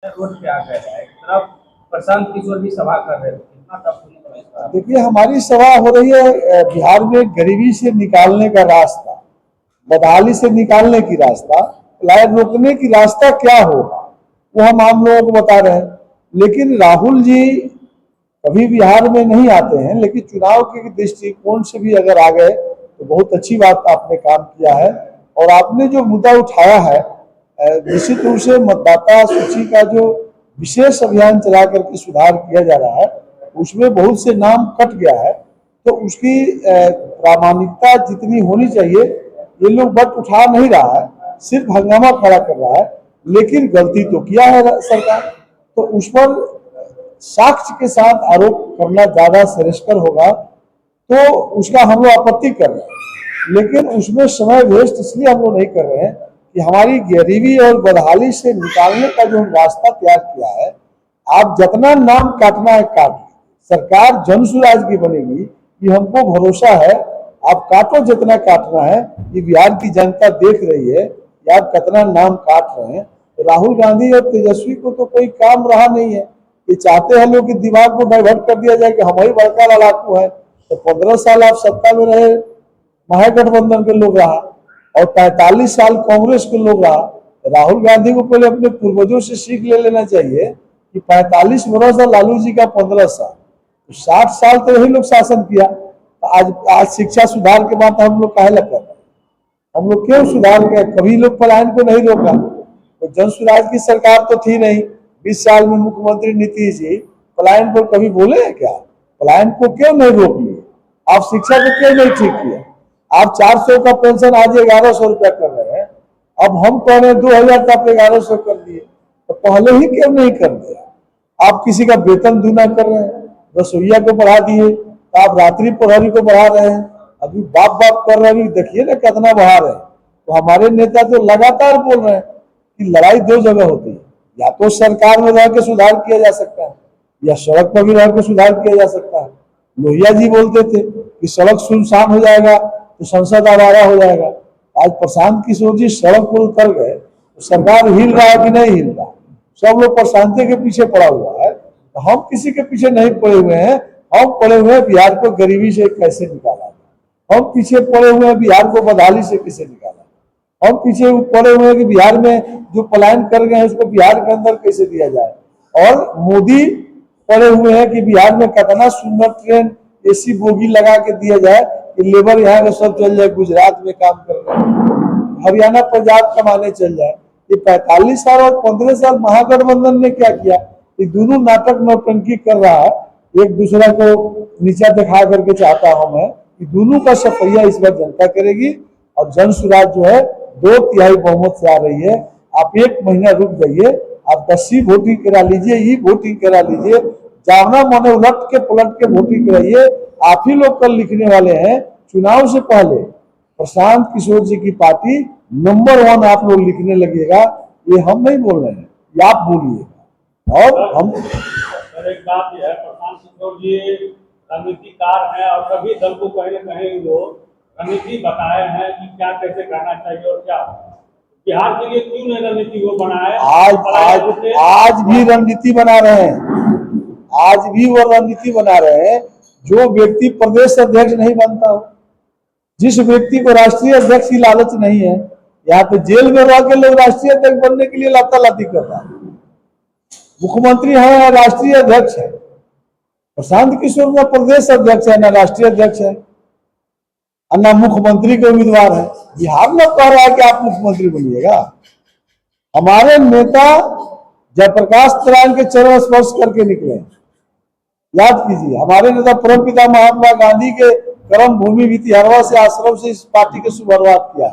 Road पे आ गए हैं, एक तरफ प्रशांत किशोर भी सभा कर रहे थे, कितना टफ हुई तो इसका। देखिए, हमारी सभा हो रही है बिहार में गरीबी से निकालने का रास्ता, बदहाली से निकालने की रास्ता, पलायन रोकने की रास्ता क्या होगा वो हम आम लोगों को बता रहे हैं। लेकिन राहुल जी कभी बिहार में नहीं आते हैं, लेकिन चुनाव के दृष्टिकोण से भी अगर आ गए तो बहुत अच्छी बात आपने काम किया है। और आपने जो मुद्दा उठाया है, निश्चित रूप से मतदाता सूची का जो विशेष अभियान चला करके सुधार किया जा रहा है, उसमें बहुत से नाम कट गया है। तो उसकी प्रामाणिकता जितनी होनी चाहिए, ये लोग बट उठा नहीं रहा है, सिर्फ हंगामा खड़ा कर रहा है। लेकिन गलती तो किया है सरकार, तो उस पर साक्ष्य के साथ आरोप करना ज्यादा श्रेयस्कर होगा। तो उसका हम लोग आपत्ति कर रहे हैं, लेकिन उसमें समय वेस्ट इसलिए हम लोग नहीं कर रहे हैं कि हमारी गरीबी और बदहाली से निकालने का जो रास्ता तैयार किया है, आप जितना नाम काटना है काट, सरकार जन सुराज की बनेगी, ये हमको भरोसा है। आप काटो जितना काटना है, ये बिहार की जनता देख रही है कि आप कितना नाम काट रहे हैं। तो राहुल गांधी और तेजस्वी को तो कोई काम रहा नहीं है। ये चाहते हैं लोग कि दिमाग को डाइवर्ट कर दिया जाए कि हम ही बड़का लड़ाकू है। तो 15 साल आप सत्ता में रहे, महागठबंधन के लोग रहा, और 45 साल कांग्रेस के लोग रहा। राहुल गांधी को पहले अपने पूर्वजों से सीख ले लेना चाहिए कि 45 वर्ष और लालू जी का 15 साल, तो 60 साल तो यही लोग शासन किया। तो आज आज शिक्षा सुधार के बाद हम लोग काहे लग कर रहे हैं? हम लोग क्यों सुधार गए? कभी लोग पलायन को नहीं रोका। तो जन सुराज की सरकार तो थी नहीं। 20 साल में मुख्यमंत्री नीतीश जी पलायन पर कभी बोले हैं क्या? पलायन को क्यों नहीं रोक लिए? आप शिक्षा को क्यों नहीं ठीक किया? आप 400 का पेंशन आज 1100 रुपया कर रहे हैं, अब हम कह रहे हैं 2000 का आप 1100 कर दिए, तो पहले ही क्यों नहीं कर दिया? आप किसी का वेतन दूना कर रहे हैं, रसोईया को बढ़ा दिए, तो आप रात्रि प्रहरी को बढ़ा रहे हैं, अभी बाप बाप कर रहे हैं, देखिए ना कितना बढ़ा रहे हैं। तो हमारे नेता तो लगातार बोल रहे हैं कि लड़ाई दो जगह होती है, या तो सरकार में रह के सुधार किया जा सकता है, या सड़क पर भी रह के सुधार किया जा सकता है। लोहिया जी बोलते थे कि सड़क सुनसान हो जाएगा तो संसद आवारा हो जाएगा। आज प्रशांत किशोर जी सड़क पर उतर गए तो सरकार हिल रहा है कि नहीं हिल रहा? सब लोग प्रशांति के पीछे पड़ा हुआ है, तो हम किसी के पीछे नहीं पड़े हुए हैं। हम पड़े हुए हैं बिहार को गरीबी से कैसे निकाला जाए, हम पीछे पड़े हुए हैं बिहार को बदहाली से कैसे निकाला, हम पीछे पड़े हुए हैं कि बिहार में जो पलायन कर गए हैं उसको बिहार के अंदर कैसे दिया जाए। और मोदी पड़े हुए हैं कि बिहार में कितना सुंदर ट्रेन एसी बोगी लगा के दिया जाए कि लेबर यहाँ के सब चल जाए, गुजरात में काम कर रहे हैं, हरियाणा पंजाब कमाने चल जाए। ये 45 साल और 15 साल महागठबंधन ने क्या किया? ये दोनों नाटक नौटंकी कर रहा है, एक दूसरा को नीचा दिखा करके चाहता हूं मैं कि दोनों का सफैया इस बार जनता करेगी। और जन सुराज जो है 2/3 बहुमत से आ रही है। आप 1 महीना रुक जाइए, आप 10 वोटिंग करा लीजिए, ई वोटिंग करा लीजिए, जाना माने उलट के पलट के वोटिंग कराइए। आप ही लोग कल लिखने वाले हैं चुनाव से पहले प्रशांत किशोर जी की पार्टी नंबर 1 आप लोग लिखने लगेगा। ये हम नहीं बोल रहे हैं, ये आप बोलिएगा। और हम एक बात यह है, प्रशांत किशोर जी रणनीतिकार हैं और सभी दल को कहीं न कहीं वो रणनीति बताए हैं कि क्या कैसे करना चाहिए और क्या बिहार के लिए क्यों नहीं रणनीति वो बनाए। आज भी रणनीति बना रहे हैं, आज भी वो रणनीति बना रहे हैं। जो व्यक्ति प्रदेश अध्यक्ष नहीं बनता हो, जिस व्यक्ति को राष्ट्रीय अध्यक्ष की लालच नहीं है, यहाँ पे जेल में रह के लोग राष्ट्रीय अध्यक्ष बनने के लिए लातालाती कर रहा है। मुख्यमंत्री है, राष्ट्रीय अध्यक्ष है, प्रशांत किशोर ना प्रदेश अध्यक्ष है, ना राष्ट्रीय अध्यक्ष है, और ना मुख्यमंत्री के उम्मीदवार है। बिहार में कह रहा है कि आप मुख्यमंत्री बनिएगा। हमारे नेता जयप्रकाश नारायण के चरण स्पर्श करके निकले। याद कीजिए, हमारे नेता परमपिता महात्मा गांधी के कर्म भूमि वितिहरवा से आश्रम से इस पार्टी की शुरुआत किया।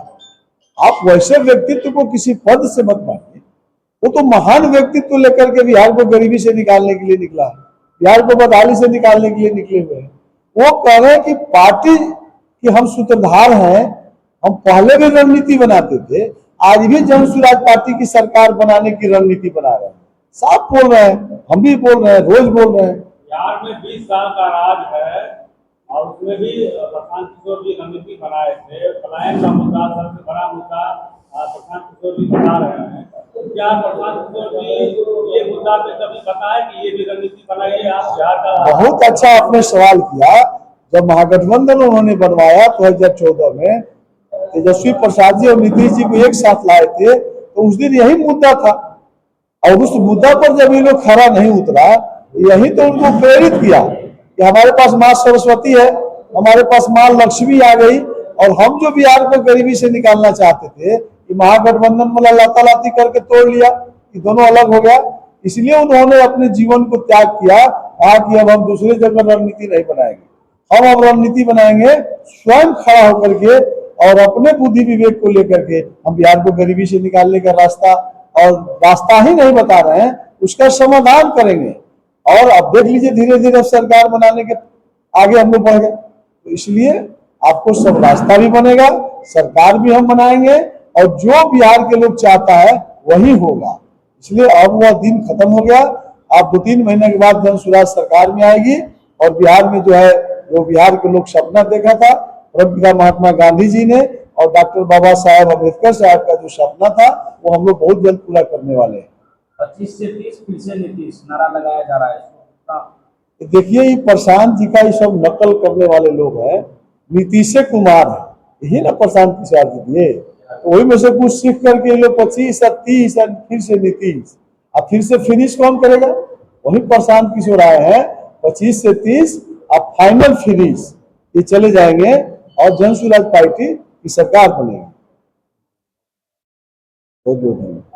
आप वैसे व्यक्तित्व को किसी पद से मत मानिए। वो तो महान व्यक्तित्व लेकर के बिहार को गरीबी से निकालने के लिए निकला है, बिहार को बदहाली से निकालने के लिए निकले हुए हैं। वो कह रहे हैं कि पार्टी कि हम सूत्रधार हैं, हम पहले भी रणनीति बनाते थे, आज भी जन सुराज पार्टी की सरकार बनाने की रणनीति बना रहे हैं। साफ बोल रहे हैं, हम भी बोल रहे हैं, रोज बोल रहे हैं। बिहार में 20 साल का राज है और उसमें भी प्रशांत किशोर जी रणनीति बनाए थे। पलायन का मुद्दा सबसे बड़ा मुद्दा प्रशांत किशोर जी बना रहे हैं। क्या प्रशांत किशोर जी ये मुद्दा पे कभी बताया कि ये भी रणनीति बनाई है आप बिहार का? बहुत अच्छा आपने सवाल किया। जब महागठबंधन उन्होंने बनवाया 2014 में, तेजस्वी प्रसाद जी और नीतीश जी को एक साथ लाए थे, तो उस दिन यही मुद्दा था। और उस मुद्दा पर जब ये लोग खरा नहीं उतरा, यही तो उनको प्रेरित किया कि हमारे पास माँ सरस्वती है, हमारे पास माँ लक्ष्मी आ गई, और हम जो बिहार को गरीबी से निकालना चाहते थे, कि महागठबंधन मतलब लातालाती करके तोड़ लिया, कि दोनों अलग हो गया। इसलिए उन्होंने अपने जीवन को त्याग किया, कहा कि अब हम दूसरे जगह रणनीति नहीं बनाएंगे, हम अब रणनीति बनाएंगे स्वयं खड़ा होकर के, और अपने बुद्धि विवेक को लेकर के हम बिहार को गरीबी से निकालने का रास्ता, और रास्ता ही नहीं बता रहे हैं, उसका समाधान करेंगे। और अब देख लीजिए धीरे धीरे सरकार बनाने के आगे हम लोग बढ़ गए। तो इसलिए आपको सब रास्ता भी बनेगा, सरकार भी हम बनाएंगे, और जो बिहार के लोग चाहता है वही होगा। इसलिए अब वह दिन खत्म हो गया। आप 2-3 महीने के बाद जन सुराज सरकार में आएगी, और बिहार में जो है, जो बिहार के लोग सपना देखा था परमपिता महात्मा गांधी जी ने और डॉक्टर बाबा साहब अम्बेडकर साहब का जो सपना था, वो हम लोग बहुत जल्द पूरा करने वाले हैं। 25 से 30 फिर से नीतीश नारा लगाया जा रहा है इसको। देखिए, ये प्रशांत जी का ये सब नकल करने वाले लोग हैं। नीतीश कुमार है, यही ना प्रशांत किशोर जी ये, तो वही में से कुछ सीख करके ये लोग 25 और 30 और फिर से नीतीश, अब फिर से फिनिश कौन करेगा? वही प्रशांत किशोर आए हैं। 25 से 30 अब फाइनल फिनिश, ये चले जाएंगे और जन सुराज पार्टी की सरकार बनेगी। बहुत बहुत धन्यवाद।